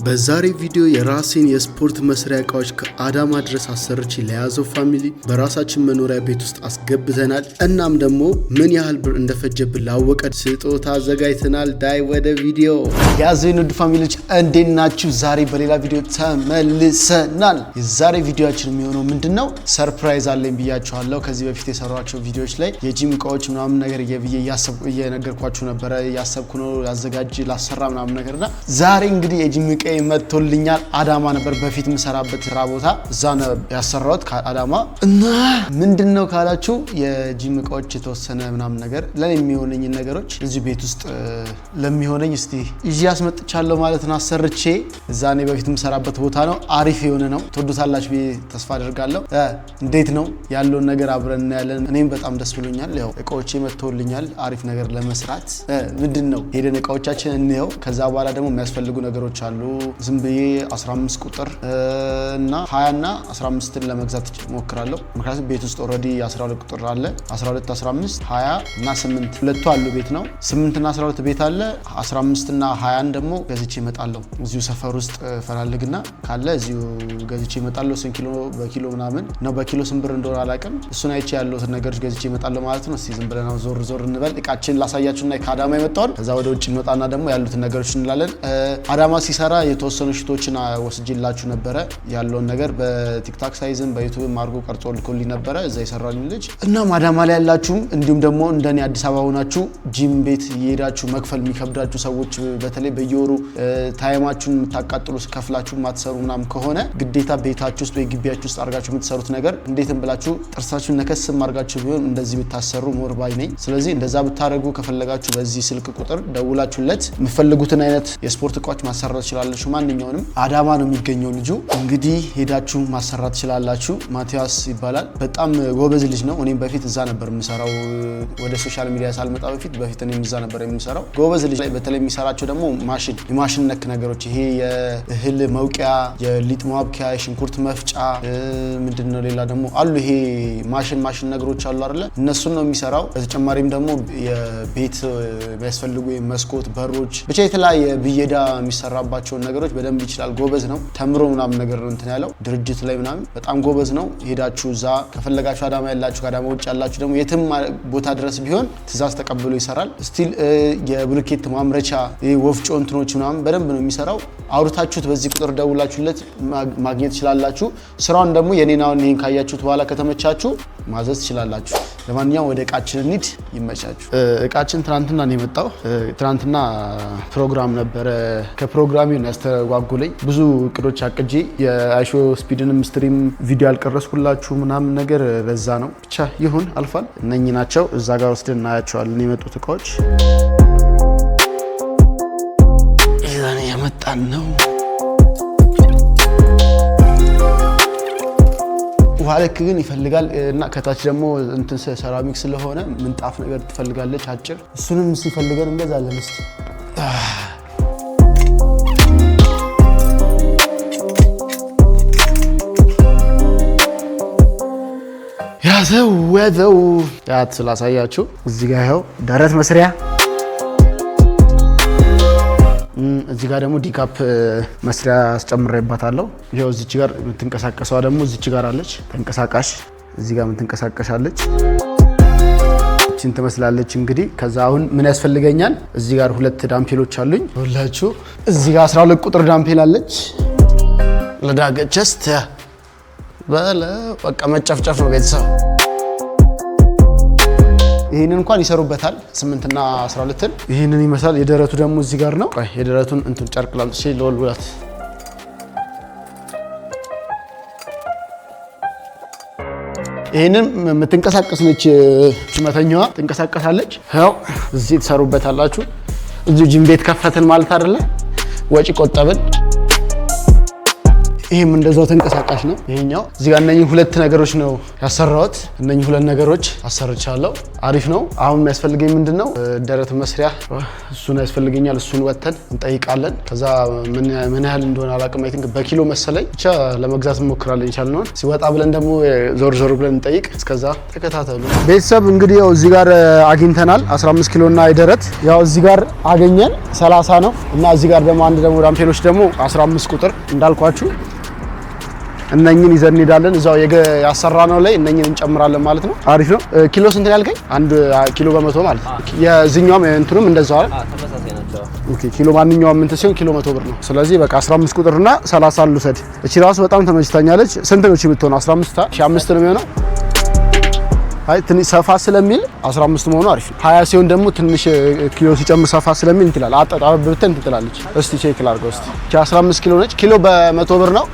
በዛሬ ቪዲዮ የራሴን የስፖርት መስሪያ እቃዎች ከአዳማ ድረስ አሰርቼ ለያዘው ፋሚሊ በራሳችን መኖሪያ ቤት ውስጥ አስገብተናል። እናም ደግሞ ምን ያህል ብር እንደፈጀብን ላወቀ ስጦታ አዘጋጅተናል። ዳይ ወደ ቪዲዮ ያዘኝ ውድ ፋሚሊዎች እንዴት ናችሁ? ዛሬ በሌላ ቪዲዮ ተመልሰናል። የዛሬ ቪዲዮአችን የሚሆነው ምንድነው? ሰርፕራይዝ አለኝ ብያችኋለሁ። ከዚህ በፊት የሰራኋቸው ቪዲዮዎች ላይ የጂም እቃዎች ምናምን ነገር እየነገርኳችሁ ነበረ። ያሰብኩ ነው ያዘጋጅ ላሰራ ምናምን ነገርና ዛሬ እንግዲህ የጂም እቃ መጥቶልኛል። አዳማ ነበር በፊት የምሰራበት ስራ ቦታ፣ እዛ ነው ያሰራሁት ከአዳማ። እና ምንድነው ካላችሁ የጂም እቃዎች የተወሰነ ምናምን ነገር ለኔ የሚሆነኝ ነገሮች እዚህ ቤት ውስጥ ለሚሆነኝ እስቲ እዚህ ያስመጥቻለሁ ማለት ነው። አሰርቼ እዛ ነው በፊት የምሰራበት ቦታ ነው። አሪፍ የሆነ ነው። ትወዱታላችሁ ብዬ ተስፋ አደርጋለሁ። እንዴት ነው ያለውን ነገር አብረን እናያለን። እኔም በጣም ደስ ብሎኛል። ያው እቃዎቼ መጥተውልኛል አሪፍ ነገር ለመስራት። ምንድነው ሄደን እቃዎቻችን እንየው። ከዛ በኋላ ደግሞ የሚያስፈልጉ ነገሮች አሉ። ዝም ብዬ 15 ቁጥር እና 20 እና 15ን ለመግዛት ሞክራለሁ። ምክንያቱም ቤት ውስጥ ኦሬዲ 12 ቁጥር አለ። 12፣ 15፣ 20 እና 8 ሁለቱ አሉ ቤት ነው። 8 እና 12 ቤት አለ። 15 እና 20 ደግሞ ገዝቼ እመጣለሁ። እዚሁ ሰፈር ውስጥ ፈላልግና ካለ እዚሁ ገዝቼ እመጣለሁ። ስንት ኪሎ በኪሎ ምናምን ነው፣ በኪሎ ስንት ብር እንደሆነ አላውቅም። እሱን አይቼ ያለውን ነገሮች ገዝቼ እመጣለሁ ማለት ነው። እስቲ ዝም ብለን ዞር ዞር እንበል። እቃችን ላሳያችሁና ከአዳማ የመጣውን ከዛ ወደ ውጭ እንወጣና ደግሞ ያሉትን ነገሮች እንላለን። አዳማ ሲሰራ የተወሰኑ ሽቶችን ወስጅላችሁ ነበረ። ያለውን ነገር በቲክታክ ሳይዝም በዩቲዩብም አድርጎ ቀርጾ ልኮልኝ ነበረ እዛ የሰራልኝ ልጅ። እና አዳማ ላይ ያላችሁም እንዲሁም ደግሞ እንደኔ አዲስ አበባ ሆናችሁ ጂም ቤት እየሄዳችሁ መክፈል የሚከብዳችሁ ሰዎች፣ በተለይ በየወሩ ታይማችሁን የምታቃጥሉ ከፍላችሁ ማትሰሩ ምናምን ከሆነ ግዴታ ቤታችሁ ውስጥ ወይ ግቢያችሁ ውስጥ አድርጋችሁ የምትሰሩት ነገር እንዴትም ብላችሁ ጥርሳችሁን ነከስም አድርጋችሁ ቢሆን እንደዚህ ብታሰሩ ሞር ባይ ነኝ። ስለዚህ እንደዛ ብታረጉ ከፈለጋችሁ በዚህ ስልክ ቁጥር ደውላችሁለት የምትፈልጉትን አይነት የስፖርት እቃዎች ማሰራት ትችላላችሁ። ማንኛውንም አዳማ ነው የሚገኘው ልጁ። እንግዲህ ሄዳችሁ ማሰራት ትችላላችሁ። ማቲያስ ይባላል። በጣም ጎበዝ ልጅ ነው። እኔም በፊት እዛ ነበር የምሰራው። ወደ ሶሻል ሚዲያ ሳልመጣ በፊት እኔም እዛ ነበር የምሰራው። ጎበዝ ልጅ ላይ በተለይ የሚሰራቸው ደግሞ የማሽን ነክ ነገሮች፣ ይሄ የእህል መውቂያ፣ የሊጥ ማብኪያ፣ የሽንኩርት መፍጫ፣ ምንድነው ሌላ ደግሞ አሉ። ይሄ ማሽን ነገሮች አሉ አይደለ? እነሱን ነው የሚሰራው። በተጨማሪም ደግሞ የቤት የሚያስፈልጉ መስኮት፣ በሮች፣ ብቻ የተለያየ ብየዳ የሚሰራባቸውን ነገሮች በደንብ ይችላል። ጎበዝ ነው። ተምሮ ምናምን ነገር እንትን ያለው ድርጅት ላይ ምናምን በጣም ጎበዝ ነው። ሄዳችሁ እዛ ከፈለጋችሁ አዳማ ያላችሁ ከአዳማ ውጭ ያላችሁ ደግሞ የትም ቦታ ድረስ ቢሆን ትእዛዝ ተቀብሎ ይሰራል። ስቲል የብሎኬት ማምረቻ ወፍጮ እንትኖች ምናምን በደንብ ነው የሚሰራው። አውርታችሁት በዚህ ቁጥር ደውላችሁለት ማግኘት ትችላላችሁ። ስራውን ደግሞ የኔናውን ይሄን ካያችሁት በኋላ ከተመቻችሁ ማዘዝ ትችላላችሁ። ለማንኛውም ወደ እቃችን እንሂድ። ይመቻችሁ። እቃችን ትናንትና ነው የመጣው። ትናንትና ፕሮግራም ነበረ። ከፕሮግራሙ ያስተጓጉለኝ ብዙ እቅዶች አቅጄ የአይሾ ስፒድንም ስትሪም ቪዲዮ አልቀረስኩላችሁ ምናምን ነገር በዛ ነው። ብቻ ይሁን አልፏል። እነኚህ ናቸው። እዛ ጋር ወስደን እናያቸዋለን የመጡት እቃዎች። ይዛኔ የመጣን ነው። ውሃ ልክ ግን ይፈልጋል እና ከታች ደግሞ እንትን ሰራሚክ ስለሆነ ምንጣፍ ነገር ትፈልጋለች አጭር። እሱንም ሲፈልገን እንገዛለን። እስቲ ያዘው ያት ስላሳያችሁ እዚህ ጋር ይኸው ደረት መስሪያ፣ እዚህ ጋር ደግሞ ዲካፕ መስሪያ አስጨምሬባታለሁ። ይሄው እዚች ጋር የምትንቀሳቀሰዋ ደግሞ እዚች ጋር አለች ተንቀሳቃሽ። እዚህ ጋር የምትንቀሳቀሳለች እቺን ትመስላለች። እንግዲህ ከዛ አሁን ምን ያስፈልገኛል? እዚህ ጋር ሁለት ዳምፔሎች አሉኝ ሁላችሁ። እዚህ ጋር 12 ቁጥር ዳምፔል አለች። ለዳገቸስት በቃ መጨፍጨፍ ነው ቤተሰብ። ይሄንን እንኳን ይሰሩበታል 8 እና 12ን። ይሄንን ይመስላል። የደረቱ ደግሞ እዚህ ጋር ነው። የደረቱን እንትን ጨርቅ ላምጥቼ ለወልውላት። ይሄንን የምትንቀሳቀስ ነች። መተኛዋ ትንቀሳቀሳለች። ያው እዚህ ትሰሩበታላችሁ። እዚህ ጂም ቤት ከፈትን ማለት አይደለ? ወጪ ቆጠብን። ይሄም እንደዛው ተንቀሳቃሽ ነው። ይሄኛው እዚህ ጋር እነኚህ ሁለት ነገሮች ነው ያሰራሁት። እነኚህ ሁለት ነገሮች አሰርቻለሁ። አሪፍ ነው። አሁን የሚያስፈልገኝ ምንድነው ደረት መስሪያ እሱን ያስፈልገኛል። እሱን ወተን እንጠይቃለን። ከዛ ምን ያህል እንደሆነ አላውቅም። አይ ቲንክ በኪሎ መሰለኝ ብቻ ለመግዛት እንሞክራለን። ይቻልነው ሲወጣ ብለን ደግሞ ዞር ብለን እንጠይቅ። እስከዛ ተከታተሉ ቤተሰብ። እንግዲህ ያው እዚህ ጋር አግኝተናል 15 ኪሎ እና የደረት ያው እዚህ ጋር አገኘን 30 ነው እና እዚህ ጋር ደግሞ አንድ ደግሞ ዳምፔሎች ደግሞ 15 ቁጥር እንዳልኳችሁ እነኝን ይዘን እንሄዳለን። እዛው ያሰራነው ላይ እነኝን እንጨምራለን ማለት ነው። አሪፍ ነው። ኪሎ ስንት ያልከኝ? 1 ኪሎ በ100 ማለት ነው። የዚህኛውም እንትኑም እንደዛው አይደል? ተመሳሳይ ናቸው። ኦኬ ኪሎ ማንኛውም እንትን ሲሆን ኪሎ 100 ብር ነው። ስለዚህ በቃ 15 ቁጥርና 30 ልውሰድ። እቺ ራሱ በጣም ተመችታኛለች። ስንት ነው እቺ ብትሆን? 15 5 ነው የሚሆነው። አይ ትንሽ ሰፋ ስለሚል 15 መሆኑ አሪፍ ነው። 20 ሲሆን ደግሞ ትንሽ ኪሎ ሲጨምር ሰፋ ስለሚል እንትላል አጣጣብ ብትን ትላለች። እስቲ ቼክ ላድርገው እስቲ። እቺ 15 ኪሎ ነች። ኪሎ በ100 ብር ነው።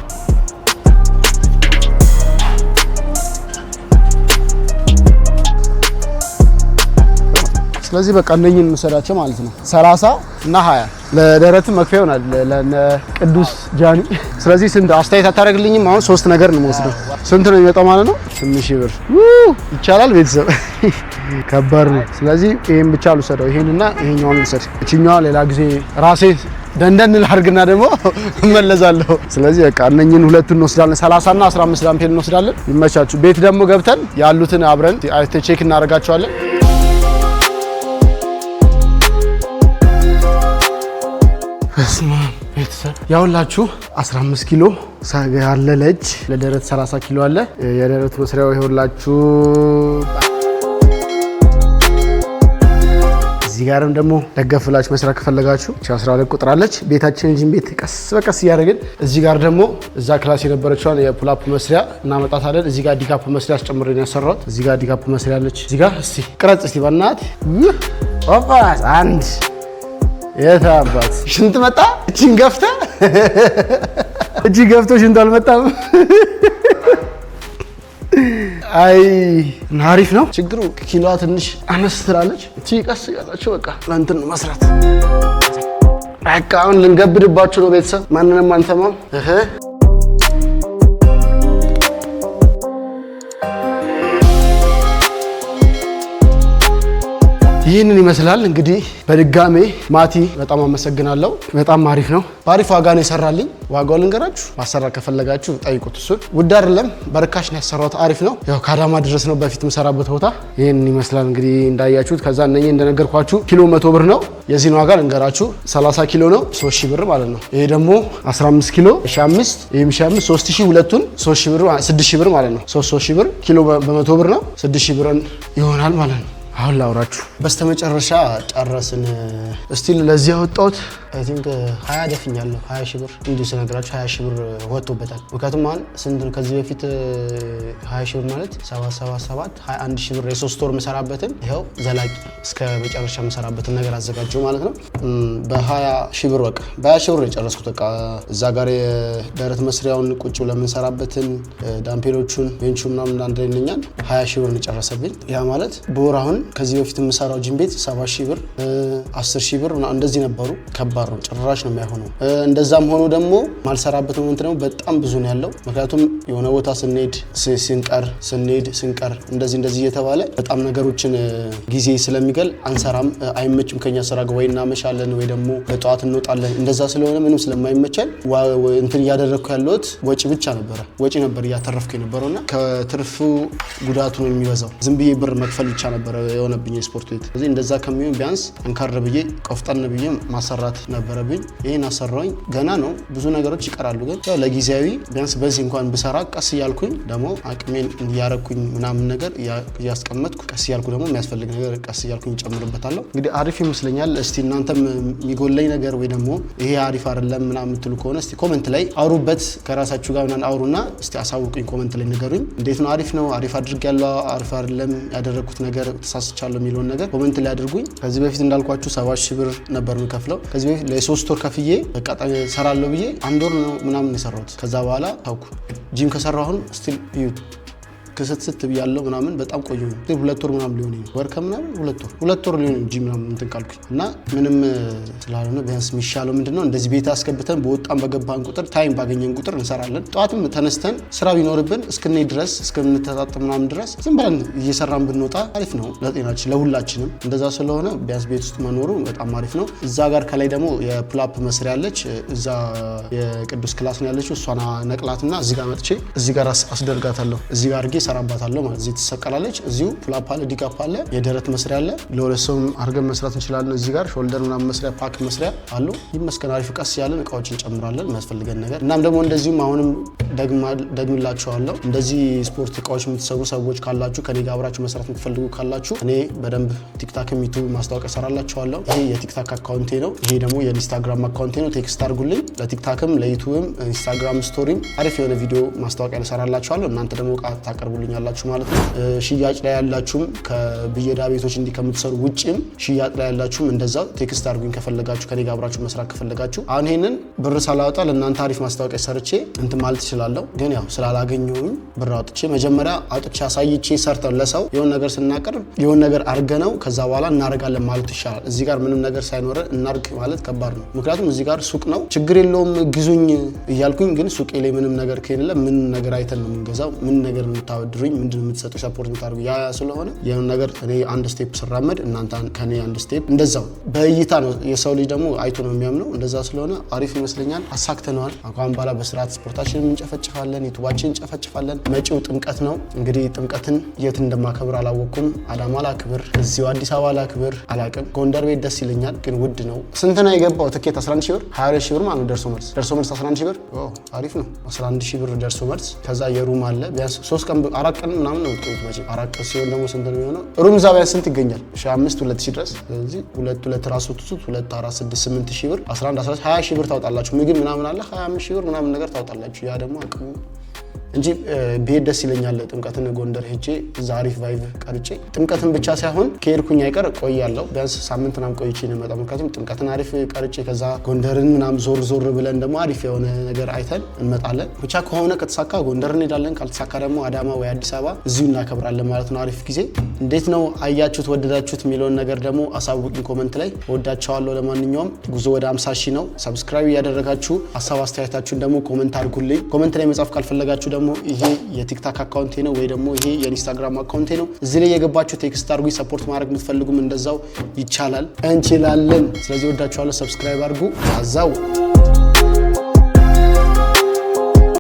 ስለዚህ በቃ እነኝን እንሰዳቸው ማለት ነው 30 እና 20 ለደረት መክፈያ ይሆናል ለቅዱስ ጃኒ። ስለዚህ ስንት አስተያየት አታደርግልኝም? አሁን 3 ነገር ነው የምወስደው። ስንት ነው የሚመጣው ማለት ነው? 8000 ብር ይቻላል ቤተሰብ ከባድ ነው። ስለዚህ ይሄን ብቻ ልውሰደው። ይሄንና ይሄኛውን ልውሰድ። እቺኛው ሌላ ጊዜ ራሴ ደንደን ላርግና ደግሞ እመለሳለሁ። ስለዚህ በቃ እነኝን ሁለቱን እንወስዳለን 30 እና 15 ዳምፔል እንወስዳለን። ይመቻችሁ። ቤት ደግሞ ገብተን ያሉትን አብረን ቼክ እናደርጋቸዋለን። በስማ ቤተሰብ ያውላችሁ 15 ኪሎ ያለ ለእጅ ለደረት 30 ኪሎ አለ። የደረት መስሪያው ይኸውላችሁ። እዚህ ጋርም ደግሞ ደገፍላችሁ መስራት ከፈለጋችሁ 12 ቁጥር አለች። ቤታችን ጂም ቤት ቀስ በቀስ እያደረግን እዚህ ጋር ደግሞ እዛ ክላስ የነበረችውን የፑላፕ መስሪያ እናመጣታለን። እዚህ ጋር ዲካፕ መስሪያ አስጨምረን ያሰራሁት። እዚህ ጋር ዲካፕ መስሪያ አለች። እዚህ ጋር እስቲ ቅረጽ እስቲ በእናት ኦፓስ አንድ የታባት ሽንት መጣ። እቺን ገፍተ እቺ ገፍቶ ሽንት አልመጣም። አይ አሪፍ ነው። ችግሩ ኪሎዋ ትንሽ አነስ ትላለች። እቺ ቀስ ያላችሁ በቃ ለእንትን መስራት በቃ አሁን ልንገብድባችሁ ነው ቤተሰብ። ማንንም አንተማም ይህንን ይመስላል እንግዲህ። በድጋሜ ማቲ በጣም አመሰግናለሁ። በጣም አሪፍ ነው። በአሪፍ ዋጋ ነው የሰራልኝ። ዋጋው ልንገራችሁ። ማሰራት ከፈለጋችሁ ጠይቁት። እሱን ውድ አይደለም፣ በርካሽ ነው ያሰራሁት። አሪፍ ነው። ያው ከአዳማ ድረስ ነው በፊት የምሰራበት ቦታ። ይህንን ይመስላል እንግዲህ እንዳያችሁት። ከዛ እነኚህ እንደነገርኳችሁ ኪሎ 100 ብር ነው። የዚህን ዋጋ ልንገራችሁ። 30 ኪሎ ነው 3000 ብር ማለት ነው። ይሄ ደግሞ 15 ኪሎ 1500፣ ይሄም 1500 3000፣ ሁለቱን 3000 ብር 6000 ብር ማለት ነው። 3000 ብር ኪሎ በ100 ብር ነው 6000 ብር ይሆናል ማለት ነው። አሁን ላውራችሁ። በስተመጨረሻ ጨረስን። ስቲል ለዚህ ያወጣሁት አይ ቲንክ 20 ደፍኛለሁ። 20 ሺህ ብር እንዲሁ ስነግራችሁ 20 ሺህ ብር ወጥቶበታል። ምክንያቱም አሁን ስንት ነው ከዚህ በፊት 20 ሺህ ብር ማለት 777 21 ሺህ ብር የ3 ወር መሰራበትን ይኸው ዘላቂ እስከ መጨረሻ መሰራበትን ነገር አዘጋጀው ማለት ነው። በ20 ሺህ ብር በቃ በ20 ሺህ ብር የጨረስኩት። በቃ እዛ ጋር የደረት መስሪያውን ቁጭ ለምንሰራበትን ዳምፔሎቹን ቤንቹ ምናምን አንድ ላይ ነኛል 20 ሺህ ብር ጨረሰብኝ። ያ ማለት በወር አሁን ከዚህ በፊት የምሰራው ጂም ቤት 7 ሺህ ብር 10 ሺህ ብር እንደዚህ ነበሩ። ከባድ ነው፣ ጭራሽ ነው የማይሆነው። እንደዛም ሆኖ ደግሞ ማልሰራበት ሞመንት ነው በጣም ብዙ ነው ያለው። ምክንያቱም የሆነ ቦታ ስንቀር እንደዚህ እየተባለ በጣም ነገሮችን ጊዜ ስለሚገል አንሰራም። አይመችም። ከኛ ስራ ጋር ወይ እናመሻለን ወይ ደግሞ በጠዋት እንወጣለን። እንደዛ ስለሆነ ምንም ስለማይመቸን እንትን እያደረግኩ ያለሁት ወጪ ብቻ ነበር እያተረፍኩ የነበረውና ከትርፉ ጉዳቱ ነው የሚበዛው። ዝም ብዬ ብር መክፈል ብቻ ነበር የሆነብኝ የስፖርት ቤት። ስለዚህ እንደዛ ከሚሆን ቢያንስ አንካር ብዬ ቆፍጠን ብዬ ማሰራት ነበረብኝ። ይሄን አሰራውኝ። ገና ነው፣ ብዙ ነገሮች ይቀራሉ። ግን ያው ለጊዜያዊ ቢያንስ በዚህ እንኳን ብሰራ ቀስ እያልኩኝ ደግሞ አቅሜን እያረኩኝ ምናምን ነገር እያስቀመጥኩ ቀስ እያልኩ ደግሞ የሚያስፈልግ ነገር ቀስ እያልኩኝ እጨምርበታለሁ። እንግዲህ አሪፍ ይመስለኛል። እስቲ እናንተም የሚጎለኝ ነገር ወይ ደግሞ ይሄ አሪፍ አይደለም ምናምን የምትሉ ከሆነ እስቲ ኮሜንት ላይ አውሩበት። ከራሳችሁ ጋር ምናምን አውሩና እስቲ አሳውቁኝ። ኮሜንት ላይ ንገሩኝ። እንዴት ነው? አሪፍ ነው፣ አሪፍ አድርጌያለሁ፣ አሪፍ አይደለም ያደረኩት ነገር ተሳስቻለሁ የሚለውን ነገር ኮሜንት ላይ አድርጉኝ። ከዚህ በፊት እንዳልኳችሁ 7 ሺህ ብር ነበር የምከፍለው። ከዚህ በፊት ለ3 ወር ከፍዬ በቃ ሰራለሁ ብዬ 1 ወር ነው ምናምን የሰራሁት። ከዛ በኋላ ታውኩ ጂም ከሰራሁ አሁን ስቲል ከሰትሰት ብያለሁ ምናምን በጣም ቆዩ ነው 2 ወር ምናምን ሊሆን ነው ወር ከምናምን 2 ወር ሊሆን እንጂ ምናምን እንትን ካልኩኝ እና ምንም ስላልሆነ ቢያንስ የሚሻለው ምንድነው እንደዚህ ቤት አስገብተን በወጣን በገባን ቁጥር ታይም ባገኘን ቁጥር እንሰራለን። ጧትም ተነስተን ስራ ቢኖርብን እስከኔ ድረስ እስከምንተጣጣም ምናምን ድረስ ዝም ብለን እየሰራን ብንወጣ አሪፍ ነው ለጤናችን ለሁላችንም። እንደዛ ስለሆነ ቢያንስ ቤት ውስጥ መኖሩ በጣም አሪፍ ነው። እዛ ጋር ከላይ ደግሞ የፑላፕ መስሪያ አለች። እዛ የቅዱስ ክላስ ነው ያለችው። እሷና ነቅላትና እዚህ ጋር መጥቼ እዚህ ጋር አስደርጋታለሁ። እዚህ ጋር አድርጌ ሰራባታለሁ ማለት እዚህ ትሰቀላለች። እዚሁ ፑላፕ አለ፣ ዲካፕ አለ፣ የደረት መስሪያ አለ። ለሁለት ሰው አድርገን መስራት እንችላለን። እዚህ ጋር ሾልደር ምናምን መስሪያ ፓክ መስሪያ አሉ። ይመስገን አሪፍ ቀስ ያለን እቃዎችን እንጨምራለን የሚያስፈልገን ነገር። እናም ደግሞ እንደዚሁም አሁንም ደግምላችኋለሁ እንደዚህ ስፖርት እቃዎች የምትሰሩ ሰዎች ካላችሁ ከኔ ጋር አብራችሁ መስራት የምትፈልጉ ካላችሁ እኔ በደንብ ቲክታክም ዩቲዩብ ማስታወቂያ ሰራላችኋለሁ። ይሄ የቲክታክ አካውንቴ ነው። ይሄ ደግሞ የኢንስታግራም አካውንቴ ነው። ቴክስት አድርጉልኝ። ለቲክታክም ለዩቲዩብም ኢንስታግራም ስቶሪም አሪፍ የሆነ ቪዲዮ ማስታወቂያ ሰራላችኋለሁ። እናንተ ደግሞ እቃ ታቀርቡልኛላችሁ ማለት ነው። ሽያጭ ላይ ያላችሁም ከብየዳ ቤቶች እንዲህ ከምትሰሩ ውጪም ሽያጭ ላይ ያላችሁም እንደዛው ቴክስት አድርጉኝ ከፈለጋችሁ ከኔ ጋር አብራችሁ መስራት ከፈለጋችሁ። አሁን ይሄንን ብር ሳላወጣ ለእናንተ አሪፍ ማስታወቂያ ሰርቼ እንትን ማለት እችላለሁ። ግን ያው ስላላገኘሁኝ ብር አውጥቼ መጀመሪያ አውጥቼ አሳይቼ ሰርተን ለሰው የሆነ ነገር ስናቀርብ የሆነ ነገር አድርገነው ከዛ በኋላ እናደርጋለን ማለት ይሻላል። እዚህ ጋር ምንም ነገር ሳይኖረ እናርግ ማለት ከባድ ነው። ምክንያቱም እዚህ ጋር ሱቅ ነው፣ ችግር የለውም ግዙኝ እያልኩኝ ግን ሱቄ ላይ ምንም ነገር ከሌለ ምን ነገር አይተን ነው የምንገዛው? ምን ነገር የምታወድሩኝ? ምንድን ነው የምትሰጡ? ሰፖርት የምታደርጉ ያ ስለሆነ የሆነ ነገር እኔ አንድ ስቴፕ ስራመድ እናንተ ከኔ አንድ ስቴፕ እንደዛው በእይታ ነው። የሰው ልጅ ደግሞ አይቶ ነው የሚያምነው። እንደዛ ስለሆነ አሪፍ ይመስለኛል። አሳክተነዋል። አሁን በኋላ በስርዓት ስፖርታችንን እንጨፈጭፋለን፣ ዩቲዩባችንን እንጨፈጭፋለን። መጪው ጥምቀት ነው እንግዲህ። ጥምቀትን የት እንደማከብር አላወቅኩም። አዳማ ላክብር፣ እዚሁ አዲስ አበባ ላክብር አላቅም። ጎንደር ቤት ደስ ይለኛል ግን ውድ ነው። ስንት ነው የገባው ትኬት? 11 ሺህ ብር 22 ሺህ ብር ማለት ነው። ደርሶ መልስ 11 ሺህ ብር አሪፍ ነው። 11 ሺህ ብር ደርሶ መልስ። ከዛ የሩም አለ ቢያንስ 3 ቀን 4 ቀን ምናምን ነው የምትቆዩት መቼ 4 ቀን ሲሆን ደግሞ ስንት ነው የሚሆነው? ሩም እዛ ቢያንስ ስንት ይገኛል? 5 2000 ድረስ። ስለዚህ 2 ራሱ ትሱት 2 4 6 8 ሺህ ብር 11 12 20 ሺህ ብር ታውጣላችሁ። ምግብ ምናምን አለ 25 ሺህ ብር ምናምን ነገር ታውጣላችሁ። ያ ደግሞ አቅሙ እንጂ ብሄድ ደስ ይለኛል። ጥምቀትን ጎንደር ሄጄ እዛ አሪፍ ቫይቭ ቀርጬ ጥምቀትን ብቻ ሳይሆን ከሄድኩኝ አይቀር ቆያለሁ። ቢያንስ ሳምንት ምናምን ቆይቼ ነው የምመጣው። ምክንያቱም ጥምቀትን አሪፍ ቀርጬ ከዛ ጎንደርን ምናምን ዞር ብለን ደግሞ አሪፍ የሆነ ነገር አይተን እንመጣለን። ብቻ ከሆነ ከተሳካ ጎንደር እንሄዳለን፣ ካልተሳካ ደግሞ አዳማ ወይ አዲስ አበባ እዚሁ እናከብራለን ማለት ነው። አሪፍ ጊዜ። እንዴት ነው አያችሁት ወደዳችሁት የሚለውን ነገር ደግሞ አሳውቁኝ ኮመንት ላይ። ወዳችኋለሁ። ለማንኛውም ጉዞ ወደ 50 ሺህ ነው። ሰብስክራይብ እያደረጋችሁ ሀሳብ አስተያየታችሁን ደግሞ ኮመንት አድርጉልኝ። ኮመንት ላይ መጻፍ ካልፈለጋችሁ ደግሞ ይሄ የቲክታክ አካውንቴ ነው ወይ ደግሞ ይሄ የኢንስታግራም አካውንቴ ነው። እዚህ ላይ የገባችሁ ቴክስት አድርጉ። ሰፖርት ማድረግ የምትፈልጉም እንደዛው ይቻላል፣ እንችላለን። ስለዚህ ወዳችኋለሁ። ሰብስክራይብ አድርጉ። አዛው